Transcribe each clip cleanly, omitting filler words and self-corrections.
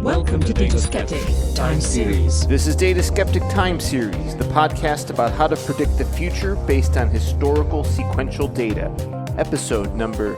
Welcome to Data Skeptic Time Series. This is Data Skeptic Time Series, the podcast about how to predict the future based on historical sequential data. Episode number...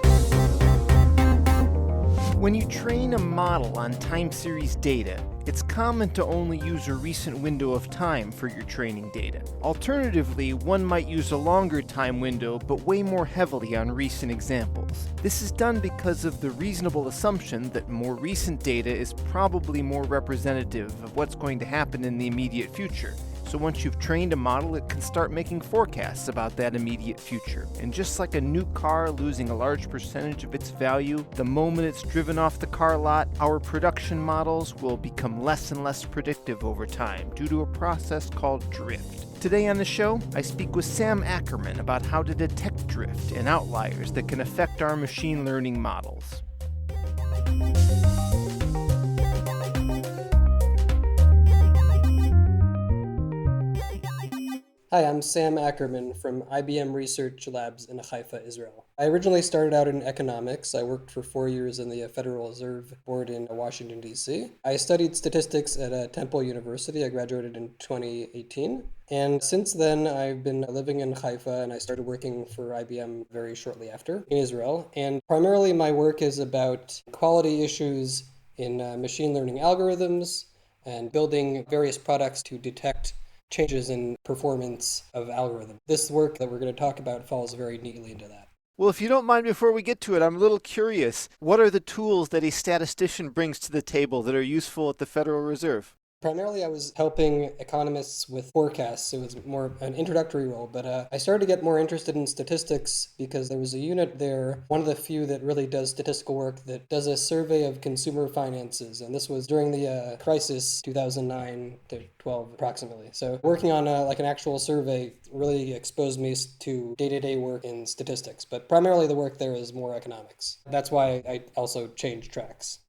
When you train a model on time series data, it's common to only use a recent window of time for your training data. Alternatively, one might use a longer time window but weigh more heavily on recent examples. This is done because of the reasonable assumption that more recent data is probably more representative of what's going to happen in the immediate future. So once you've trained a model, it can start making forecasts about that immediate future. And just like a new car losing a large percentage of its value the moment it's driven off the car lot, our production models will become less and less predictive over time due to a process called drift. Today on the show, I speak with Sam Ackerman about how to detect drift and outliers that can affect our machine learning models. Hi, I'm Sam Ackerman from IBM Research Labs in Haifa, Israel. I originally started out in economics. I worked for 4 years in the Federal Reserve Board in Washington, D.C. I studied statistics at Temple University. I graduated in 2018. And since then, I've been living in Haifa, and I started working for IBM very shortly after in Israel. And primarily my work is about quality issues in machine learning algorithms and building various products to detect changes in performance of algorithms. This work that we're going to talk about falls very neatly into that. Well, if you don't mind, before we get to it, I'm a little curious. What are the tools that a statistician brings to the table that are useful at the Federal Reserve? Primarily, I was helping economists with forecasts. It was more an introductory role, but I started to get more interested in statistics because there was a unit there, one of the few that really does statistical work, that does a survey of consumer finances. And this was during the crisis, 2009 to 12 approximately. So working on an actual survey really exposed me to day-to-day work in statistics. But primarily the work there is more economics. That's why I also changed tracks.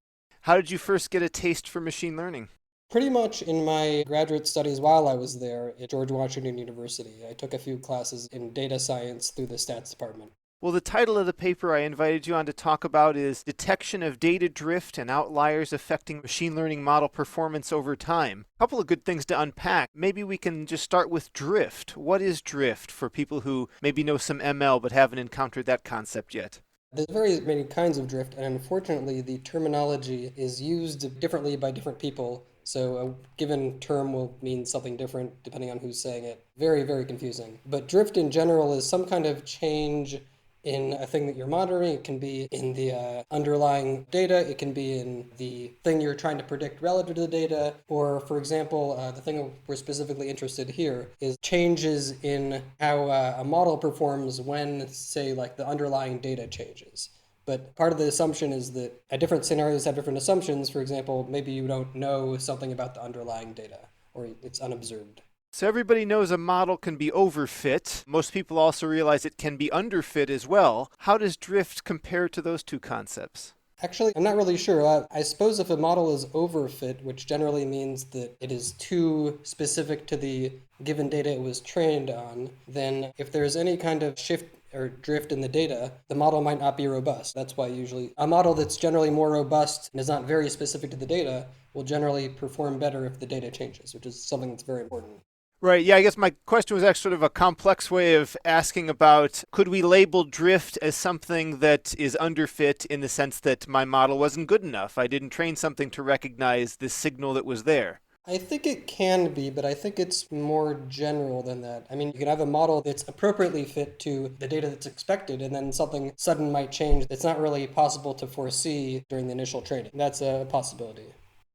How did you first get a taste for machine learning? Pretty much in my graduate studies while I was there at George Washington University. I took a few classes in data science through the stats department. Well, the title of the paper I invited you on to talk about is Detection of Data Drift and Outliers Affecting Machine Learning Model Performance Over Time. A couple of good things to unpack. Maybe we can just start with drift. What is drift for people who maybe know some ML but haven't encountered that concept yet? There's very many kinds of drift, and unfortunately the terminology is used differently by different people. So a given term will mean something different depending on who's saying it. Very, very confusing. But drift in general is some kind of change in a thing that you're monitoring. It can be in the underlying data. It can be in the thing you're trying to predict relative to the data. Or, for example, the thing we're specifically interested here is changes in how a model performs when, say, like the underlying data changes. But part of the assumption is that different scenarios have different assumptions. For example, maybe you don't know something about the underlying data, or it's unobserved. So everybody knows a model can be overfit. Most people also realize it can be underfit as well. How does drift compare to those two concepts? Actually, I'm not really sure. I suppose if a model is overfit, which generally means that it is too specific to the given data it was trained on, then if there's any kind of shift or drift in the data, the model might not be robust. That's why usually a model that's generally more robust and is not very specific to the data will generally perform better if the data changes, which is something that's very important. Right. Yeah, I guess my question was actually sort of a complex way of asking about, could we label drift as something that is underfit in the sense that my model wasn't good enough? I didn't train something to recognize this signal that was there. I think it can be, but I think it's more general than that. I mean, you can have a model that's appropriately fit to the data that's expected, and then something sudden might change that's not really possible to foresee during the initial training. That's a possibility.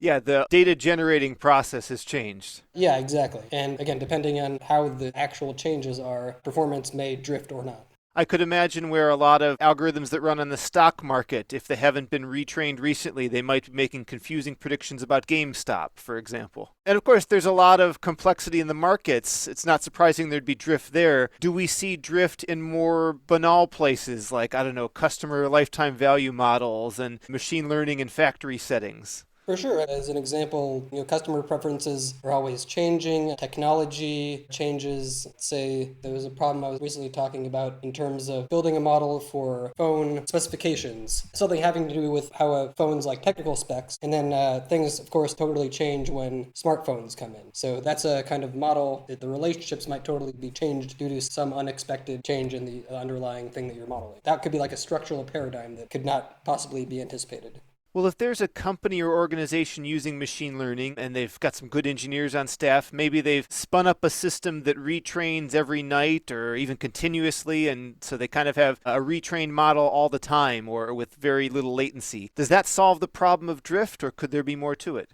Yeah, the data generating process has changed. Yeah, exactly. And again, depending on how the actual changes are, performance may drift or not. I could imagine where a lot of algorithms that run on the stock market, if they haven't been retrained recently, they might be making confusing predictions about GameStop, for example. And of course, there's a lot of complexity in the markets. It's not surprising there'd be drift there. Do we see drift in more banal places like, I don't know, customer lifetime value models and machine learning in factory settings? For sure. As an example, customer preferences are always changing. Technology changes. Say there was a problem I was recently talking about in terms of building a model for phone specifications, something having to do with how a phone's like technical specs. And then things, of course, totally change when smartphones come in. So that's a kind of model that the relationships might totally be changed due to some unexpected change in the underlying thing that you're modeling. That could be like a structural paradigm that could not possibly be anticipated. Well, if there's a company or organization using machine learning and they've got some good engineers on staff, maybe they've spun up a system that retrains every night or even continuously, and so they kind of have a retrained model all the time or with very little latency. Does that solve the problem of drift, or could there be more to it?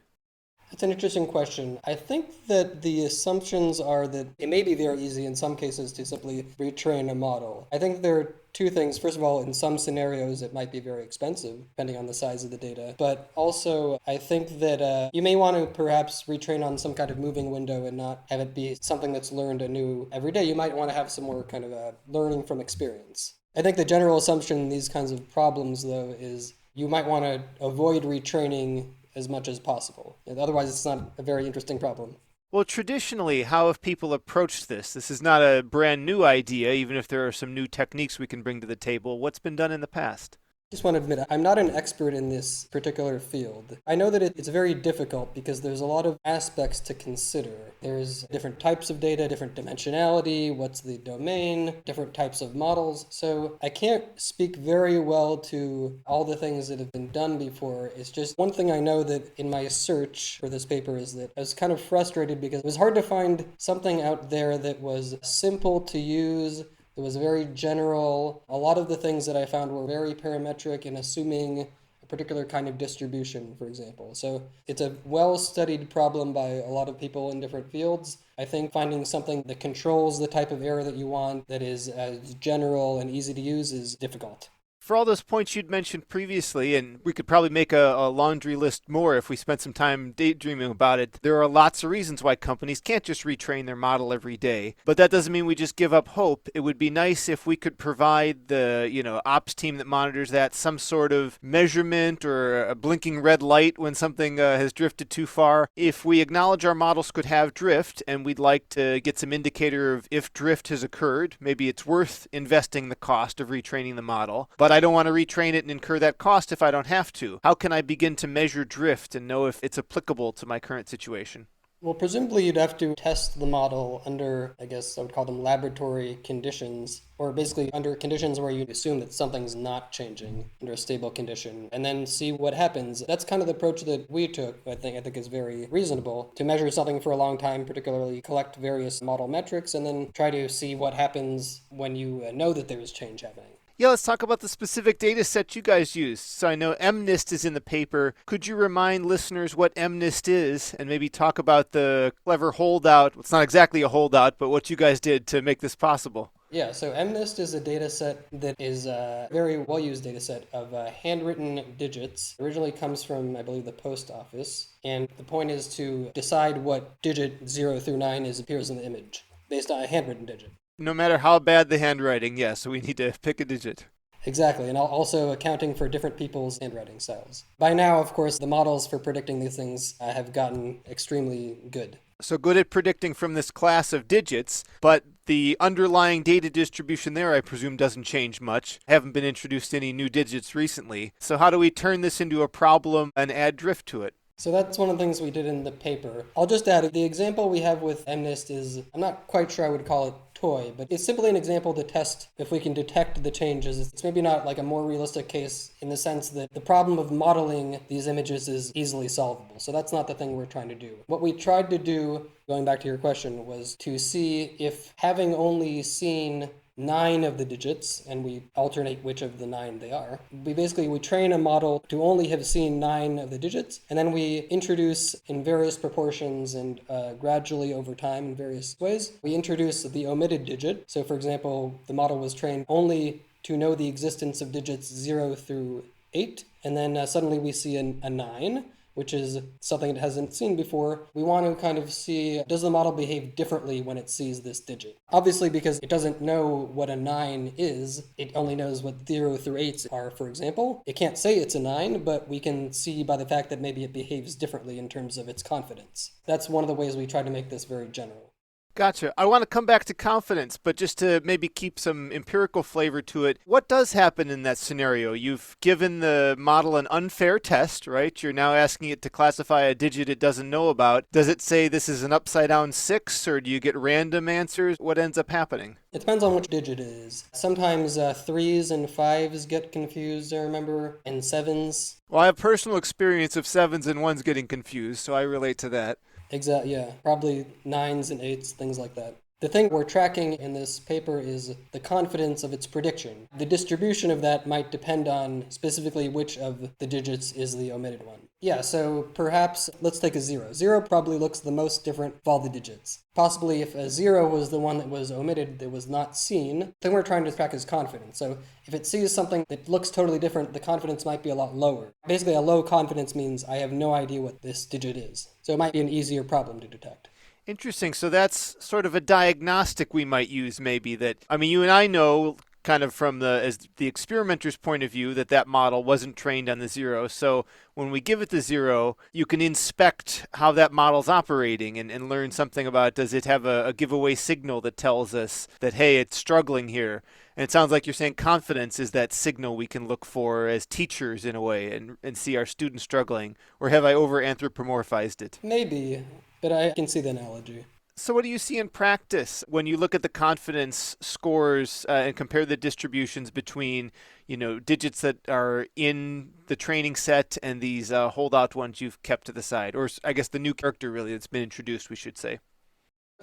That's an interesting question. I think that the assumptions are that it may be very easy in some cases to simply retrain a model. I think there are two things. First of all, in some scenarios, it might be very expensive, depending on the size of the data. But also, I think that you may want to perhaps retrain on some kind of moving window and not have it be something that's learned anew every day. You might want to have some more kind of learning from experience. I think the general assumption in these kinds of problems, though, is you might want to avoid retraining as much as possible. Otherwise, it's not a very interesting problem. Well, traditionally, how have people approached this? This is not a brand new idea, even if there are some new techniques we can bring to the table. What's been done in the past? Just want to admit, I'm not an expert in this particular field. I know that it's very difficult because there's a lot of aspects to consider. There's different types of data, different dimensionality, what's the domain, different types of models. So I can't speak very well to all the things that have been done before. It's just one thing I know that in my search for this paper is that I was kind of frustrated because it was hard to find something out there that was simple to use. It was very general. A lot of the things that I found were very parametric and assuming a particular kind of distribution, for example. So it's a well-studied problem by a lot of people in different fields. I think finding something that controls the type of error that you want, that is as general and easy to use, is difficult. For all those points you'd mentioned previously, and we could probably make a laundry list more if we spent some time daydreaming about it, there are lots of reasons why companies can't just retrain their model every day. But that doesn't mean we just give up hope. It would be nice if we could provide the ops team that monitors that some sort of measurement or a blinking red light when something has drifted too far. If we acknowledge our models could have drift and we'd like to get some indicator of if drift has occurred, maybe it's worth investing the cost of retraining the model. But I don't want to retrain it and incur that cost if I don't have to. How can I begin to measure drift and know if it's applicable to my current situation? Well, presumably you'd have to test the model under, I guess I would call them laboratory conditions, or basically under conditions where you assume that something's not changing under a stable condition, and then see what happens. That's kind of the approach that we took, I think is very reasonable, to measure something for a long time, particularly collect various model metrics, and then try to see what happens when you know that there's change happening. Yeah, let's talk about the specific data set you guys used. So I know MNIST is in the paper. Could you remind listeners what MNIST is and maybe talk about the clever holdout? It's not exactly a holdout, but what you guys did to make this possible. Yeah, so MNIST is a data set that is a very well-used data set of handwritten digits. It originally comes from, I believe, the post office. And the point is to decide what digit 0 through 9 appears in the image based on a handwritten digit. No matter how bad the handwriting, yes, so we need to pick a digit. Exactly, and also accounting for different people's handwriting styles. By now, of course, the models for predicting these things have gotten extremely good. So good at predicting from this class of digits, but the underlying data distribution there, I presume, doesn't change much. Haven't been introduced any new digits recently. So how do we turn this into a problem and add drift to it? So that's one of the things we did in the paper. I'll just add, the example we have with MNIST is, I'm not quite sure I would call it toy, but it's simply an example to test if we can detect the changes. It's maybe not like a more realistic case in the sense that the problem of modeling these images is easily solvable. So that's not the thing we're trying to do. What we tried to do, going back to your question, was to see if having only seen 9 of the digits, and we alternate which of the 9 they are. We train a model to only have seen 9 of the digits, and then we introduce in various proportions and gradually over time in various ways, we introduce the omitted digit. So for example, the model was trained only to know the existence of digits 0 through 8, and then suddenly we see a 9. which is something it hasn't seen before. We want to kind of see, does the model behave differently when it sees this digit? Obviously, because it doesn't know what a 9 is, it only knows what 0 through 8s are, for example. It can't say it's a 9, but we can see by the fact that maybe it behaves differently in terms of its confidence. That's one of the ways we try to make this very general. Gotcha. I want to come back to confidence, but just to maybe keep some empirical flavor to it, what does happen in that scenario? You've given the model an unfair test, right? You're now asking it to classify a digit it doesn't know about. Does it say this is an upside down 6, or do you get random answers? What ends up happening? It depends on which digit it is. Sometimes 3s and 5s get confused, I remember, and 7s. Well, I have personal experience of 7s and 1s getting confused, so I relate to that. Exactly, yeah. Probably 9s and 8s, things like that. The thing we're tracking in this paper is the confidence of its prediction. The distribution of that might depend on specifically which of the digits is the omitted one. Yeah, so perhaps let's take a 0. 0 probably looks the most different of all the digits. Possibly if a 0 was the one that was omitted, that was not seen, then we're trying to track its confidence. So if it sees something that looks totally different, the confidence might be a lot lower. Basically, a low confidence means I have no idea what this digit is. So it might be an easier problem to detect. Interesting. So that's sort of a diagnostic we might use maybe that, I mean, you and I know kind of from as the experimenter's point of view that model wasn't trained on the 0. So when we give it the 0, you can inspect how that model's operating and learn something about, does it have a giveaway signal that tells us that, hey, it's struggling here. And it sounds like you're saying confidence is that signal we can look for as teachers in a way and see our students struggling. Or have I over-anthropomorphized it? Maybe, but I can see the analogy. So what do you see in practice when you look at the confidence scores and compare the distributions between, digits that are in the training set and these holdout ones you've kept to the side? Or I guess the new character really that's been introduced, we should say.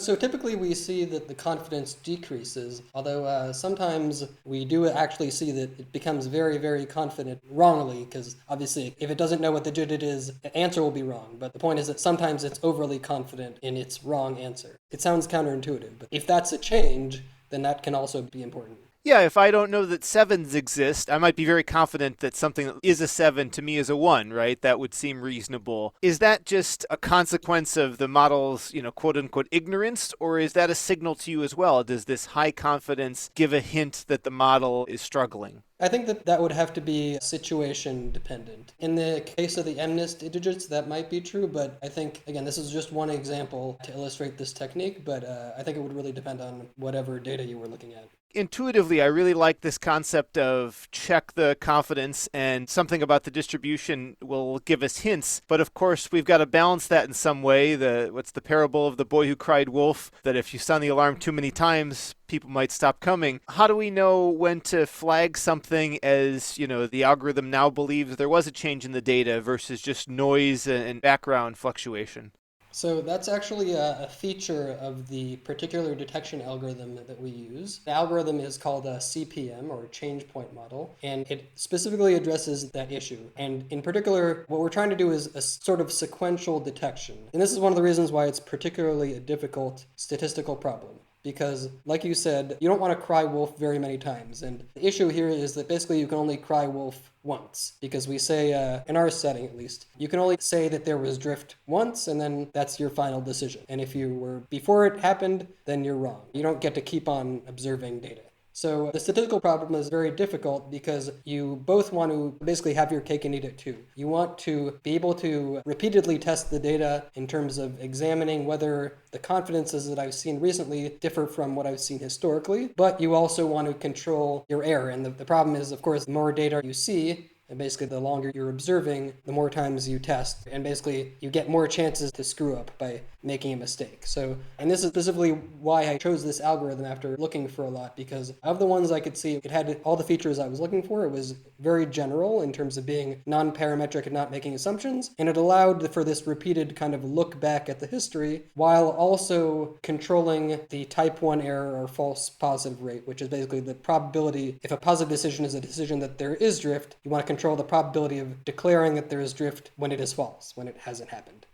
So typically we see that the confidence decreases, although sometimes we do actually see that it becomes very, very confident wrongly, because obviously if it doesn't know what the digit is, the answer will be wrong. But the point is that sometimes it's overly confident in its wrong answer. It sounds counterintuitive, but if that's a change, then that can also be important. Yeah, if I don't know that 7s exist, I might be very confident that something that is a 7 to me is a 1, right? That would seem reasonable. Is that just a consequence of the model's, quote unquote ignorance, or is that a signal to you as well? Does this high confidence give a hint that the model is struggling? I think that would have to be situation dependent. In the case of the MNIST digits, that might be true, but I think, again, this is just one example to illustrate this technique, but I think it would really depend on whatever data you were looking at. Intuitively, I really like this concept of check the confidence, and something about the distribution will give us hints. But of course, we've got to balance that in some way. What's the parable of the boy who cried wolf? That if you sound the alarm too many times, people might stop coming. How do we know when to flag something as, the algorithm now believes there was a change in the data versus just noise and background fluctuation? So that's actually a feature of the particular detection algorithm that we use. The algorithm is called a CPM, or change point model, and it specifically addresses that issue. And in particular, what we're trying to do is a sort of sequential detection. And this is one of the reasons why it's particularly a difficult statistical problem. Because, like you said, you don't want to cry wolf very many times. And the issue here is that basically you can only cry wolf once. Because we say, in our setting at least, you can only say that there was drift once, and then that's your final decision. And if you were before it happened, then you're wrong. You don't get to keep on observing data. So the statistical problem is very difficult because you both want to basically have your cake and eat it too. You want to be able to repeatedly test the data in terms of examining whether the confidences that I've seen recently differ from what I've seen historically, but you also want to control your error. And the problem is, of course, the more data you see, and basically the longer you're observing, the more times you test. And basically you get more chances to screw up by making a mistake. So, and this is specifically why I chose this algorithm after looking for a lot, because of the ones I could see, it had all the features I was looking for. It was very general in terms of being non-parametric and not making assumptions. And it allowed for this repeated kind of look back at the history while also controlling the type 1 error or false positive rate, which is basically the probability. If a positive decision is a decision that there is drift, you want to control the probability of declaring that there is drift when it is false, when it hasn't happened.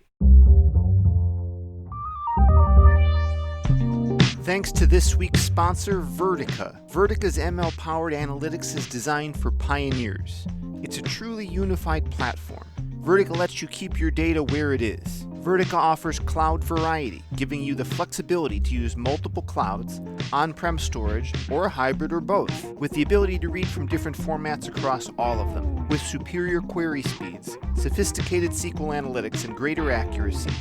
Thanks to this week's sponsor, Vertica. Vertica's ML-powered analytics is designed for pioneers. It's a truly unified platform. Vertica lets you keep your data where it is. Vertica offers cloud variety, giving you the flexibility to use multiple clouds, on-prem storage, or a hybrid or both, with the ability to read from different formats across all of them. With superior query speeds, sophisticated SQL analytics, and greater accuracy,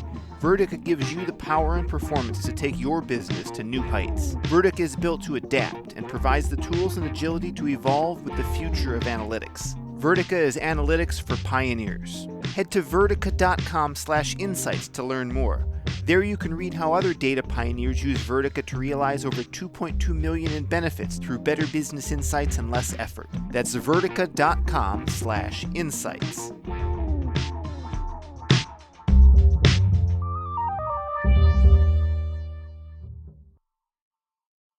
Vertica gives you the power and performance to take your business to new heights. Vertica is built to adapt and provides the tools and agility to evolve with the future of analytics. Vertica is analytics for pioneers. Head to vertica.com/insights to learn more. There you can read how other data pioneers use Vertica to realize over $2.2 million in benefits through better business insights and less effort. That's vertica.com/insights.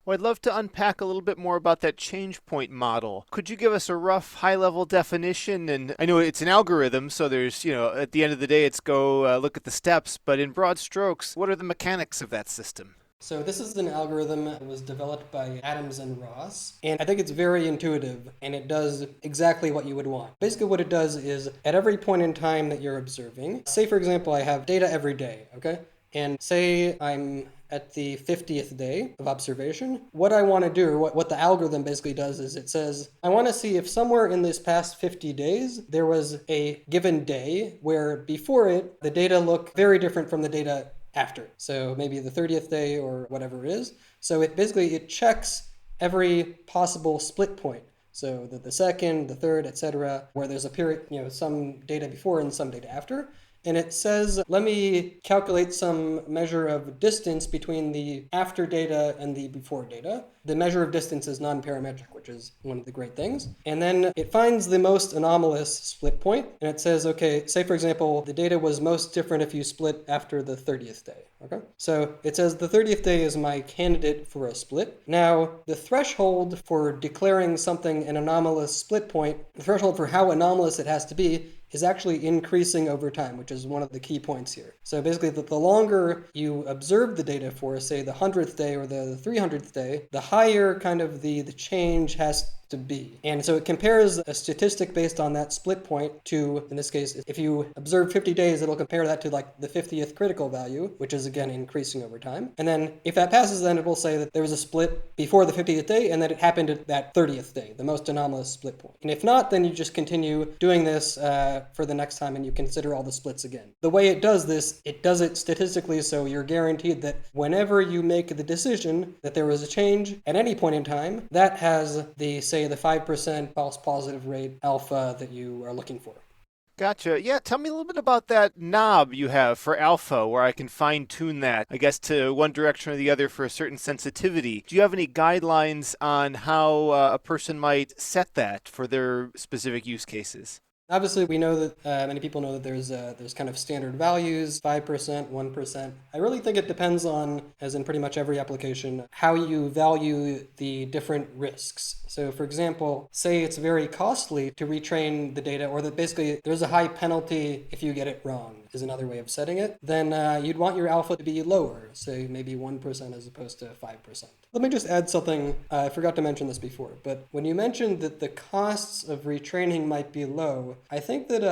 Well, I'd love to unpack a little bit more about that change point model. Could you give us a rough high-level definition? And I know it's an algorithm, so there's, at the end of the day, it's go look at the steps. But in broad strokes, what are the mechanics of that system? So this is an algorithm that was developed by Adams and Ross, and I think it's very intuitive, and it does exactly what you would want. Basically what it does is, at every point in time that you're observing, say for example I have data every day, okay? And say I'm at the 50th day of observation, what I want to do, or what the algorithm basically does is it says, I want to see if somewhere in this past 50 days, there was a given day where before it, the data look very different from the data after. So maybe the 30th day or whatever it is. So it checks every possible split point. So the second, the third, etc., where there's a period, some data before and some data after. And it says, let me calculate some measure of distance between the after data and the before data. The measure of distance is non-parametric, which is one of the great things. And then it finds the most anomalous split point, and it says, okay, say for example, the data was most different if you split after the 30th day, okay? So it says the 30th day is my candidate for a split. Now, the threshold for declaring something an anomalous split point, the threshold for how anomalous it has to be, is actually increasing over time, which is one of the key points here. So basically, the longer you observe the data for, say, the 100th day or the 300th day, the higher kind of the change has to be. And so it compares a statistic based on that split point to, in this case, if you observe 50 days, it'll compare that to like the 50th critical value, which is again increasing over time. And then if that passes, then it will say that there was a split before the 50th day and that it happened at that 30th day, the most anomalous split point. And if not, then you just continue doing this for the next time and you consider all the splits again. The way it does this, it does it statistically, so you're guaranteed that whenever you make the decision that there was a change at any point in time, that has the 5% false positive rate alpha that you are looking for. Gotcha. Yeah, tell me a little bit about that knob you have for alpha, where I can fine-tune that, I guess, to one direction or the other for a certain sensitivity. Do you have any guidelines on how a person might set that for their specific use cases? Obviously, we know that many people know that there's kind of standard values, 5%, 1%. I really think it depends on, as in pretty much every application, how you value the different risks. So for example, say it's very costly to retrain the data, or that basically there's a high penalty if you get it wrong, is another way of setting it, then you'd want your alpha to be lower, say maybe 1% as opposed to 5%. Let me just add something. I forgot to mention this before, but when you mentioned that the costs of retraining might be low, I think that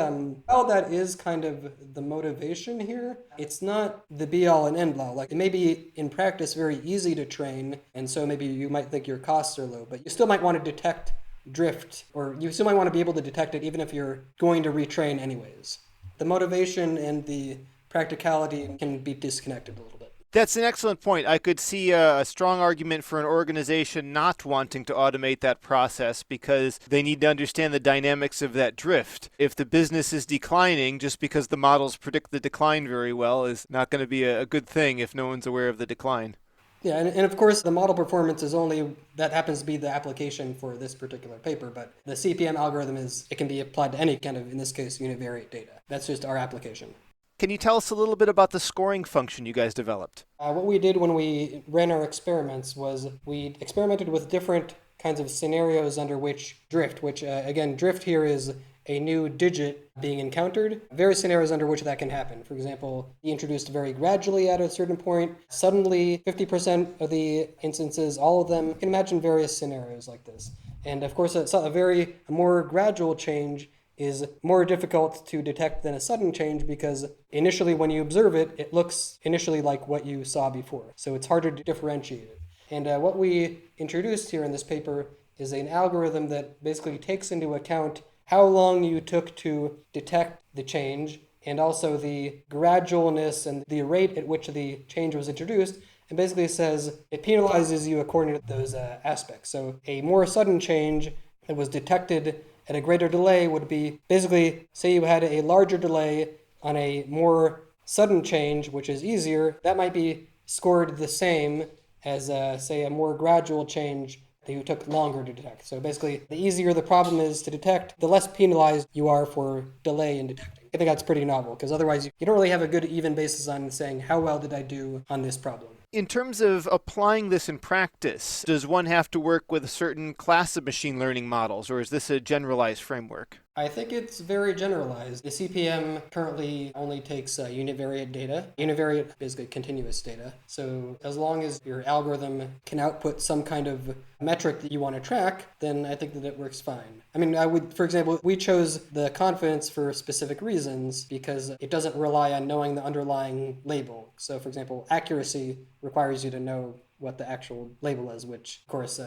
while that is kind of the motivation here, it's not the be-all and end-all. Like, it may be in practice very easy to train, and so maybe you might think your costs are low, but you still might want to detect drift, or you still might want to be able to detect it even if you're going to retrain anyways. The motivation and the practicality can be disconnected a little bit. That's an excellent point. I could see a strong argument for an organization not wanting to automate that process because they need to understand the dynamics of that drift. If the business is declining, just because the models predict the decline very well is not going to be a good thing if no one's aware of the decline. Yeah, and of course the model performance is only, that happens to be the application for this particular paper, but the CPM algorithm it can be applied to any kind of, in this case, univariate data. That's just our application. Can you tell us a little bit about the scoring function you guys developed? What we did when we ran our experiments was we experimented with different kinds of scenarios under which drift, which again, drift here is a new digit being encountered, various scenarios under which that can happen. For example, he introduced very gradually at a certain point, suddenly 50% of the instances, all of them. You can imagine various scenarios like this. And of course, a more gradual change is more difficult to detect than a sudden change because initially when you observe it, it looks initially like what you saw before. So it's harder to differentiate it. And what we introduced here in this paper is an algorithm that basically takes into account how long you took to detect the change and also the gradualness and the rate at which the change was introduced, and basically says it penalizes you according to those aspects. So a more sudden change that was detected at a greater delay would be basically, say you had a larger delay on a more sudden change, which is easier, that might be scored the same as, say, a more gradual change that you took longer to detect. So basically, the easier the problem is to detect, the less penalized you are for delay in detecting. I think that's pretty novel, because otherwise you don't really have a good even basis on saying how well did I do on this problem. In terms of applying this in practice, does one have to work with a certain class of machine learning models, or is this a generalized framework? I think it's very generalized. The CPM currently only takes univariate data. Univariate is continuous data. So as long as your algorithm can output some kind of metric that you want to track, then I think that it works fine. I mean, for example, we chose the confidence for specific reasons because it doesn't rely on knowing the underlying label. So for example, accuracy requires you to know what the actual label is, which of course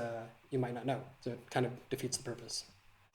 you might not know. So it kind of defeats the purpose.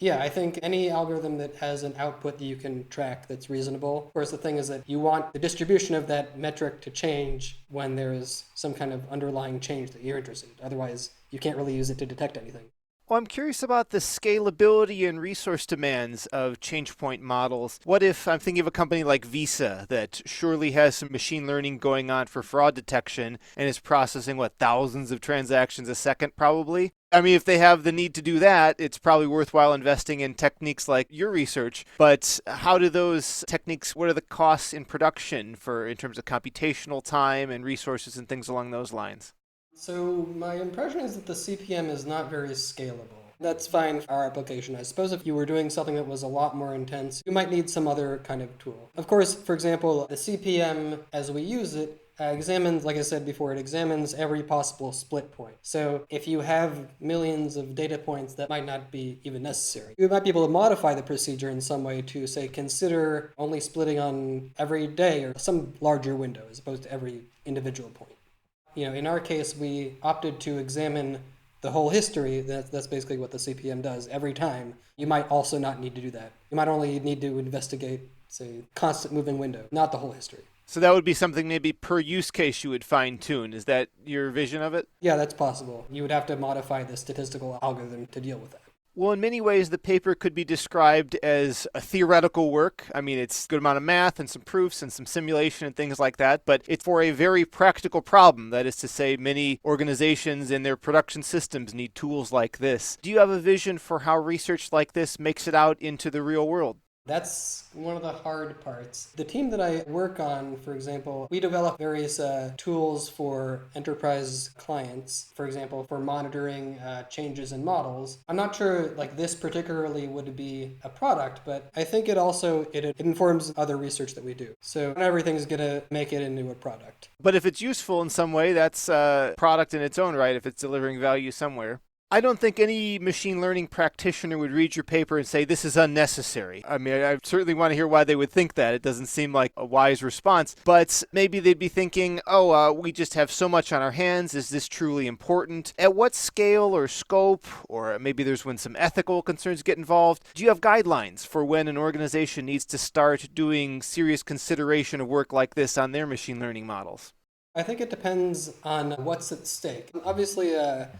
Yeah, I think any algorithm that has an output that you can track that's reasonable. Of course, the thing is that you want the distribution of that metric to change when there is some kind of underlying change that you're interested in. Otherwise, you can't really use it to detect anything. Well, I'm curious about the scalability and resource demands of change point models. What if I'm thinking of a company like Visa that surely has some machine learning going on for fraud detection and is processing, thousands of transactions a second probably? I mean, if they have the need to do that, it's probably worthwhile investing in techniques like your research. But how do those techniques, what are the costs in production in terms of computational time and resources and things along those lines? So my impression is that the CPM is not very scalable. That's fine for our application. I suppose if you were doing something that was a lot more intense, you might need some other kind of tool. Of course, for example, the CPM as we use it examines, like I said before, it examines every possible split point. So if you have millions of data points, that might not be even necessary. You might be able to modify the procedure in some way to, say, consider only splitting on every day or some larger window as opposed to every individual point. In our case, we opted to examine the whole history. That's basically what the CPM does every time. You might also not need to do that. You might only need to investigate, say, constant moving window, not the whole history. So that would be something maybe per use case you would fine tune. Is that your vision of it? Yeah, that's possible. You would have to modify the statistical algorithm to deal with that. Well, in many ways, the paper could be described as a theoretical work. I mean, it's a good amount of math and some proofs and some simulation and things like that, but it's for a very practical problem. That is to say, many organizations in their production systems need tools like this. Do you have a vision for how research like this makes it out into the real world? That's one of the hard parts. The team that I work on, for example, we develop various tools for enterprise clients, for example, for monitoring changes in models. I'm not sure this particularly would be a product, but I think it informs other research that we do. So not everything's going to make it into a product. But if it's useful in some way, that's a product in its own right, if it's delivering value somewhere. I don't think any machine learning practitioner would read your paper and say, this is unnecessary. I mean, I certainly want to hear why they would think that. It doesn't seem like a wise response. But maybe they'd be thinking, we just have so much on our hands. Is this truly important? At what scale or scope, or maybe there's when some ethical concerns get involved, do you have guidelines for when an organization needs to start doing serious consideration of work like this on their machine learning models? I think it depends on what's at stake. Obviously,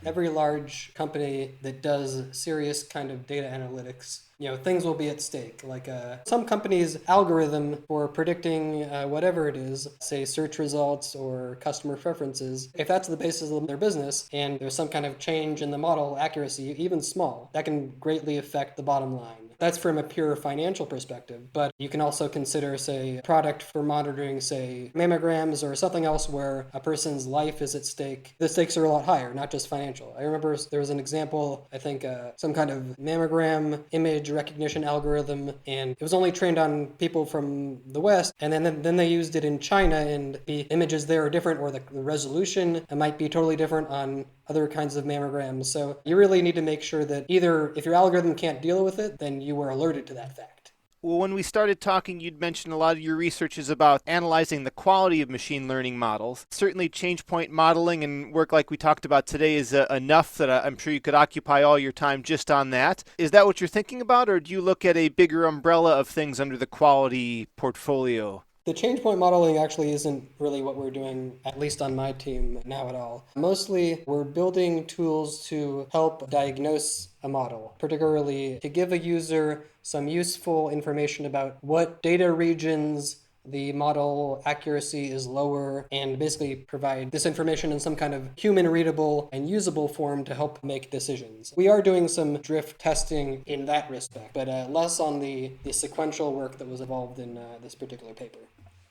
every large company that does serious kind of data analytics, things will be at stake. Like some companies' algorithm for predicting whatever it is, say search results or customer preferences, if that's the basis of their business and there's some kind of change in the model accuracy, even small, that can greatly affect the bottom line. That's from a pure financial perspective, but you can also consider, say, a product for monitoring, say, mammograms or something else where a person's life is at stake. The stakes are a lot higher, not just financial. I remember there was an example, I think, some kind of mammogram image recognition algorithm, and it was only trained on people from the West, and then they used it in China, and the images there are different, or the resolution might be totally different on other kinds of mammograms. So you really need to make sure that either if your algorithm can't deal with it, then you were alerted to that fact. Well, when we started talking, you'd mentioned a lot of your research is about analyzing the quality of machine learning models. Certainly, change point modeling and work like we talked about today is enough that I'm sure you could occupy all your time just on that. Is that what you're thinking about, or do you look at a bigger umbrella of things under the quality portfolio? The change point modeling actually isn't really what we're doing, at least on my team now at all. Mostly, we're building tools to help diagnose a model, particularly to give a user some useful information about what data regions the model accuracy is lower, and basically provide this information in some kind of human readable and usable form to help make decisions. We are doing some drift testing in that respect, but less on the sequential work that was involved in this particular paper.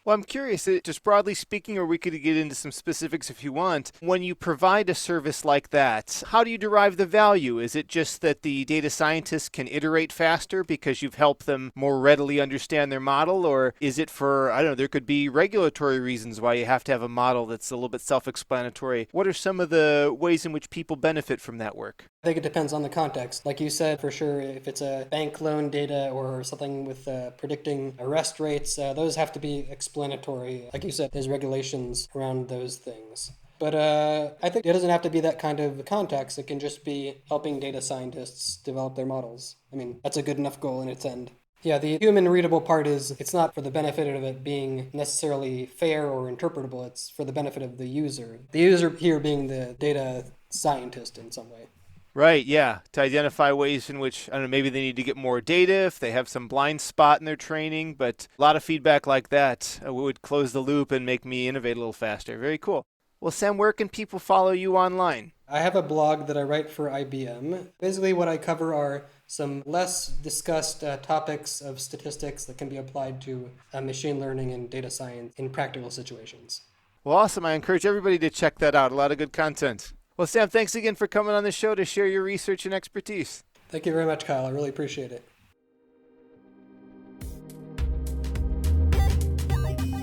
Well, I'm curious, just broadly speaking, or we could get into some specifics if you want, when you provide a service like that, how do you derive the value? Is it just that the data scientists can iterate faster because you've helped them more readily understand their model? Or is it for, I don't know, there could be regulatory reasons why you have to have a model that's a little bit self-explanatory. What are some of the ways in which people benefit from that work? I think it depends on the context. Like you said, for sure, if it's a bank loan data or something with predicting arrest rates, those have to be explanatory. Like you said, there's regulations around those things. But I think it doesn't have to be that kind of context. It can just be helping data scientists develop their models. I mean, that's a good enough goal in its end. Yeah, the human readable part is, it's not for the benefit of it being necessarily fair or interpretable. It's for the benefit of the user. The user here being the data scientist in some way. Right, yeah, to identify ways in which, I don't know, maybe they need to get more data if they have some blind spot in their training, but a lot of feedback like that would close the loop and make me innovate a little faster. Very cool. Well, Sam, where can people follow you online? I have a blog that I write for IBM. Basically, what I cover are some less discussed topics of statistics that can be applied to machine learning and data science in practical situations. Well, awesome. I encourage everybody to check that out. A lot of good content. Well, Sam, thanks again for coming on the show to share your research and expertise. Thank you very much, Kyle. I really appreciate it.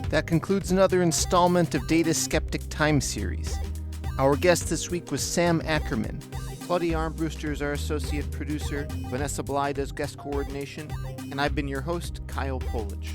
That concludes another installment of Data Skeptic Time Series. Our guest this week was Sam Ackerman. Claudia Armbruster is our associate producer, Vanessa Bly does guest coordination, and I've been your host, Kyle Polich.